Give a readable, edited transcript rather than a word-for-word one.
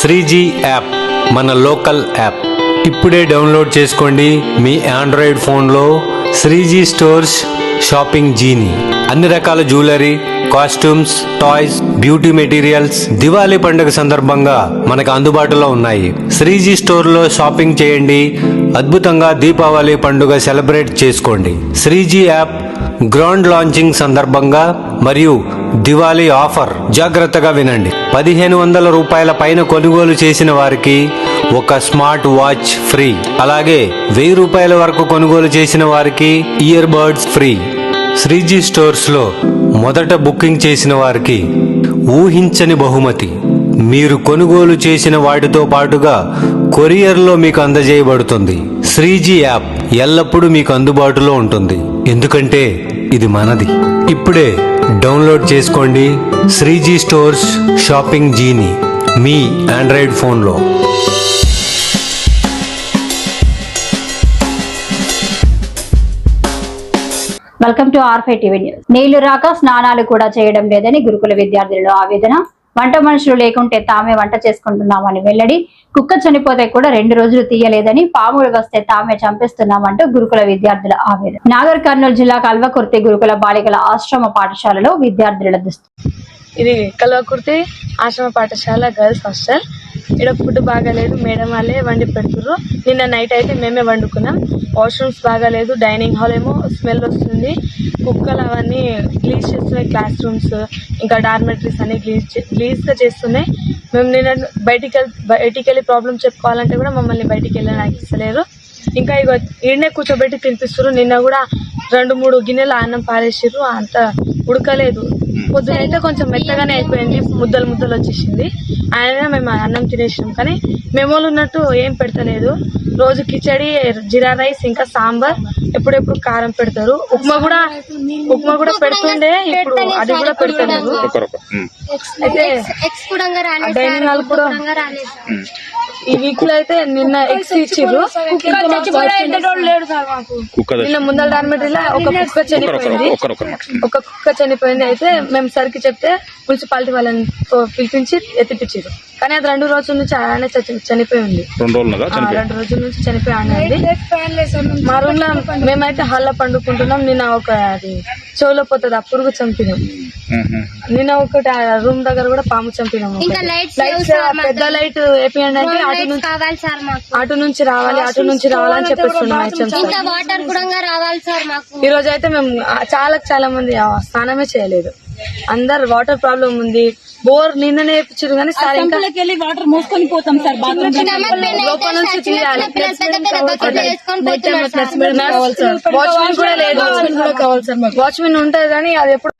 3G app మన local app ఇప్పుడే download చేసుకోండి మీ ఆండ్రాయిడ్ ఫోన్లో 3G స్టోర్స్ షాపింగ్ జీని. అన్ని రకాల jewellery, costumes, toys, beauty materials Diwali పండుగ సందర్భంగా మనకు అందుబాటులో ఉన్నాయి. 3G స్టోర్లో షాపింగ్ చేయండి, అద్భుతంగా దీపావళి పండుగ సెలబ్రేట్ చేసుకోండి. 3G యాప్ గ్రాండ్ లాంచింగ్ సందర్భంగా మరియు దివాళీ ఆఫర్ జాగ్రత్తగా వినండి. 1500 రూపాయల పైన కొనుగోలు చేసిన వారికి ఒక స్మార్ట్ వాచ్ ఫ్రీ, అలాగే 1000 రూపాయల వరకు కొనుగోలు చేసిన వారికి ear buds free. 3G stores లో మొదట బుకింగ్ చేసిన వారికి ఊహించని బహుమతి. మీరు కొనుగోలు చేసిన వాటితో పాటుగా కొరియర్లో మీకు అందజేయబడుతుంది. 3G యాప్ ఎల్లప్పుడూ మీకు అందుబాటులో ఉంటుంది, ఎందుకంటే ఇది మనది. ఇప్పుడే డౌన్లోడ్ చేసుకోండి 3G స్టోర్స్ షాపింగ్ జీని మీ ఆండ్రాయిడ్ ఫోన్లో. Welcome to R5 TV news. నీళ్లు రాక స్నానాలు కూడా చేయడం లేదని గురుకుల విద్యార్థులలో ఆవేదన. వంట మనుషులు లేకుంటే తామే వంట చేసుకుంటున్నామని వెల్లడి. కుక్క చనిపోతే కూడా 2 రోజులు తీయలేదని, పాములు వస్తే తామే చంపేస్తున్నామంటూ గురుకుల విద్యార్థుల ఆవేదన. నాగర్ కర్నూలు జిల్లా కల్వకుర్తి గురుకుల బాలికల ఆశ్రమ పాఠశాలలో విద్యార్థుల దుస్థితి. ఇది కల్వకుర్తి ఆశ్రమ పాఠశాల గర్ల్స్ హాస్టల్. ఇక్కడ ఫుడ్ బాగాలేదు, మేడం వాళ్ళే వండి పెడుతుర్రు. నిన్న నైట్ అయితే మేమే వండుకున్నాం. వాష్రూమ్స్ బాగాలేదు, డైనింగ్ హాల్ ఏమో స్మెల్ వస్తుంది, కుక్కలు అవన్నీ గ్లీజ్ చేస్తున్నాయి, క్లాస్ రూమ్స్ ఇంకా డార్మెటరీస్ అన్ని గ్లీజ్గా చేస్తున్నాయి. మేము నిన్న బయటికి వెళ్ళి ప్రాబ్లం చెప్పుకోవాలంటే కూడా మమ్మల్ని బయటికి వెళ్ళడానికి ఇస్తలేరు. ఇంకా ఇక ఈడనే కూర్చోబెట్టి తినిపిస్తారు. నిన్న కూడా 2-3 గిన్నెలు అన్నం పారేసిర్రు, అంత ఉడకలేదు. పొద్దునైతే కొంచెం మెత్తగానే అయిపోయింది, ముద్దలు వచ్చేసింది. ఆయన మేము అన్నం తినేసినాం, కానీ మెమోలు ఉన్నట్టు ఏం పెడతలేదు. రోజు కిచడి, జీరా రైస్, ఇంకా సాంబార్, ఎప్పుడెప్పుడు కారం పెడతారు. ఉప్మా కూడా పెడుతుండే, ఇప్పుడు అది కూడా పెడతలేదు. అయితే డైనింగ్ హాల్ కూడా ఈ వీక్ లో అయితే నిన్న ఎగ్స్ ఇచ్చిర్రు. నిన్న ముందల డార్మెటరీలో ఒక కుక్క చనిపోయింది. అయితే మేము సరికి చెప్తే మున్సిపాలిటీ వాళ్ళని పిలిపించి ఎత్తిపించారు, కానీ అది 2 రోజుల నుంచి అలానే చనిపోయి ఉంది. 2 రోజుల నుంచి చనిపోయి ఉంది. మా రూమ్ లో మేమైతే హాల్లో పండుకుంటున్నాం. నిన్న ఒక అది చెవులో పోతుంది, ఆ పురుగు చంపినాం. నిన్న ఒకటి రూమ్ దగ్గర కూడా పాము చంపినాము. పెద్ద లైట్ వేపియండి అంటే అటు నుంచి రావాలి అని చెప్పేస్తున్నాం. ఈ రోజు అయితే మేము చాలా మంది స్నానమే చేయలేదు. అందరు వాటర్ ప్రాబ్లం ఉంది. బోర్ నిన్ననే వేయించారు, కానీ సార్ ఇంకా వాటర్ మోసుకొని పోతాం సార్. లోపల నుంచి తీయాలి. వాచ్మెన్ కూడా లేదు. వాచ్మెన్ ఉంటుంది, కానీ అది ఎప్పుడు